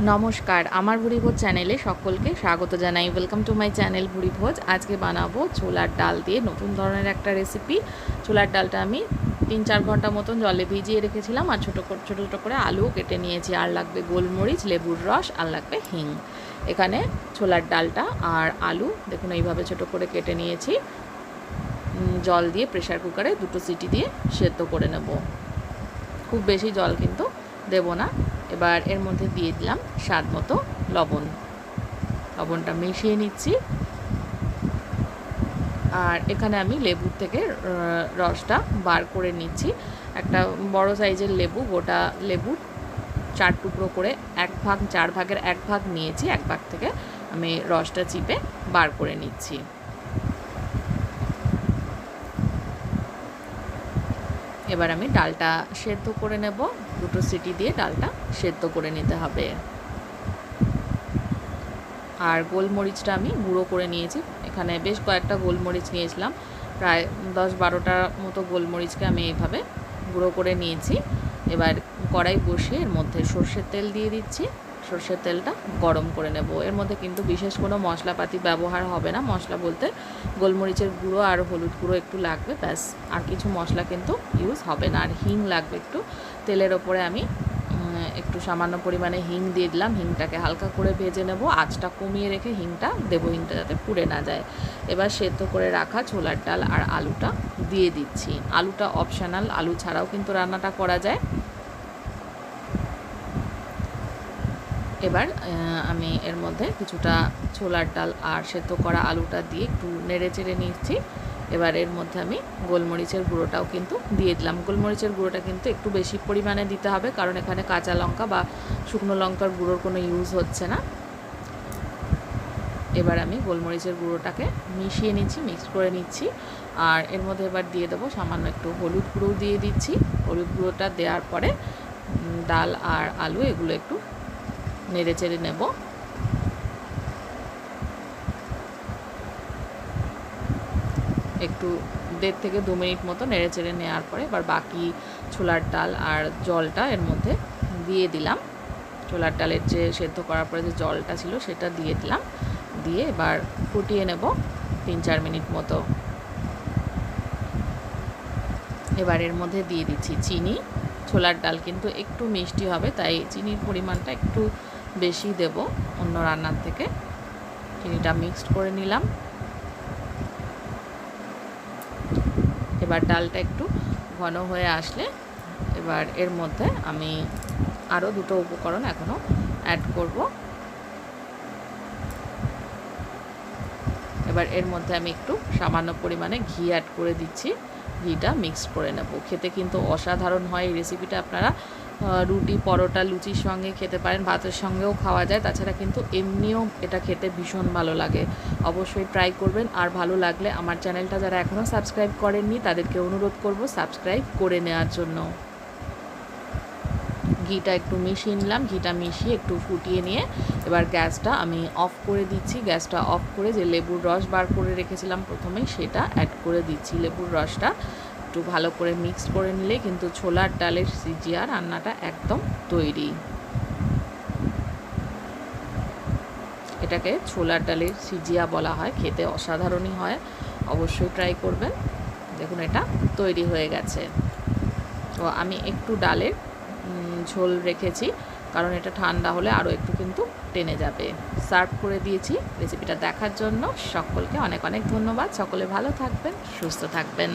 নমস্কার, আমার ভুরিভোজ চ্যানেলে সকলকে স্বাগত জানাই। Welcome to my channel Bhuribhoj. আজকে বানাবো ছোলার ডাল দিয়ে নতুন ধরনের একটা রেসিপি। ছোলার ডালটা আমি 3-4 ঘন্টা মতন জলে ভিজিয়ে রেখেছিলাম, আর ছোটো ছোটো করে আলুও কেটে নিয়েছি। আর লাগবে গোলমরিচ, লেবুর রস, আর লাগবে হিং। এখানে ছোলার ডালটা আর আলু দেখুন এইভাবে ছোটো করে কেটে নিয়েছি। জল দিয়ে প্রেশার কুকারে 2 সিটি দিয়ে সেদ্ধ করে নেব। খুব বেশি জল কিন্তু দেব না। এবার এর মধ্যে দিয়ে দিলাম স্বাদ মতো লবণটা মিশিয়ে নিচ্ছি। আর এখানে আমি লেবুর থেকে রসটা বার করে নিচ্ছি। একটা বড় সাইজের লেবু, গোটা লেবু 4 টুকরো করে 4 ভাগের 1 ভাগ নিয়েছি। 1 ভাগ থেকে আমি রসটা চিপে বার করে নিচ্ছি। এবার আমি ডালটা সেদ্ধ করে নেব। 2 সিটি দিয়ে ডালটা সেদ্ধ করে নিতে হবে। আর গোলমরিচটা আমি গুঁড়ো করে নিয়েছি। এখানে বেশ কয়েকটা গোলমরিচ নিয়েছিলাম, প্রায় 10-12টা মতো গোলমরিচকে আমি এইভাবে গুঁড়ো করে নিয়েছি। এবার কড়াই বসিয়ে এর মধ্যে সর্ষের তেল দিয়ে দিচ্ছি। সর্ষের তেলটা গরম করে নেব। এর মধ্যে কিন্তু বিশেষ কোনো মশলাপাতি ব্যবহার হবে না। মশলা বলতে গোলমরিচের গুঁড়ো আর হলুদ গুঁড়ো একটু লাগবে, ব্যাস। আর কিছু মশলা কিন্তু ইউজ হবে না। আর হিং লাগবে একটু। তেলের ওপরে আমি একটু সামান্য পরিমাণে হিং দিয়ে দিলাম। হিংটাকে হালকা করে ভেজে নেব। আঁচটা কমিয়ে রেখে হিংটা দেবো, হিংটা যাতে পুড়ে না যায়। এবার সেদ্ধ করে রাখা ছোলার ডাল আর আলুটা দিয়ে দিচ্ছি। আলুটা অপশনাল, আলু ছাড়াও কিন্তু রান্নাটা করা যায়। এবার আমি এর মধ্যে কিছুটা ছোলার ডাল আর সেদ্ধ করা আলুটা দিয়ে একটু নেড়ে চেড়ে নিচ্ছি। এবার এর মধ্যে আমি গোলমরিচের গুঁড়োটাও কিন্তু দিয়ে দিলাম। গোলমরিচের গুঁড়োটা কিন্তু একটু বেশি পরিমাণে দিতে হবে, কারণ এখানে কাঁচা লঙ্কা বা শুকনো লঙ্কার গুঁড়োর কোনো ইউজ হচ্ছে না। এবার আমি গোলমরিচের গুঁড়োটাকে মিশিয়ে নিচ্ছি, মিক্স করে নিচ্ছি। আর এর মধ্যে এবার দিয়ে দেবো সামান্য একটু হলুদ গুঁড়ো দিয়ে দিচ্ছি। হলুদ গুঁড়োটা দেওয়ার পরে ডাল আর আলু এগুলো একটু নেড়ে চেড়ে নেব। একটু 1.5 থেকে 2 মিনিট মতো নেড়ে চেড়ে নেওয়ার পরে এবার বাকি ছোলার ডাল আর জলটা এর মধ্যে দিয়ে দিলাম। ছোলার ডালের যে সেদ্ধ করার পরে যে জলটা ছিল সেটা দিয়ে দিলাম। দিয়ে এবার ফুটিয়ে নেব 3-4 মিনিট মতো। এবার এর মধ্যে দিয়ে দিচ্ছি চিনি। ছোলার ডাল কিন্তু একটু মিষ্টি হবে, তাই চিনির পরিমাণটা একটু বেশি দেব অন্য রান্নার থেকে। চিনিটা মিক্সড করে নিলাম। এবার ডালটা একটু ঘন হয়ে আসলে এবার এর মধ্যে আমি আরও 2টো উপকরণ এখনও অ্যাড করব। এবার এর মধ্যে আমি একটু সামান্য পরিমাণে ঘি অ্যাড করে দিচ্ছি। ঘিটা মিক্স করে নেব। খেতে কিন্তু অসাধারণ হয় এই রেসিপিটা। আপনারা রুটি, পরোটা, লুচির সঙ্গে খেতে পারেন, ভাতের সঙ্গেও খাওয়া যায়। তাছাড়া কিন্তু এমনিও এটা খেতে ভীষণ ভালো লাগে। অবশ্যই ট্রাই করবেন। আর ভালো লাগলে আমার চ্যানেলটা যারা এখনও সাবস্ক্রাইব করেননি তাদেরকে অনুরোধ করব সাবস্ক্রাইব করে নেওয়ার জন্য। ঘিটা একটু মিশিয়ে নিলাম। ঘিটা মিশিয়ে একটু ফুটিয়ে নিয়ে এবার গ্যাসটা আমি অফ করে দিচ্ছি। গ্যাসটা অফ করে যে লেবুর রস বার করে রেখেছিলাম প্রথমেই, সেটা অ্যাড করে দিচ্ছি। লেবুর রসটা একটু ভালো করে মিক্স করে নিলে কিন্তু ছোলার ডালের সিজিয়া রান্নাটা একদম তৈরি। এটাকে ছোলার ডালের সিজিয়া বলা হয়, খেতে অসাধারণই হয়। অবশ্যই ট্রাই করবেন। দেখুন এটা তৈরি হয়ে গেছে। তো আমি একটু ডালের ঝোল রেখেছি, কারণ এটা ঠান্ডা হলে আরও একটু কিন্তু টেনে যাবে। সার্ভ করে দিয়েছি। রেসিপিটা দেখার জন্য সকলকে অনেক অনেক ধন্যবাদ। সকলে ভালো থাকবেন, সুস্থ থাকবেন।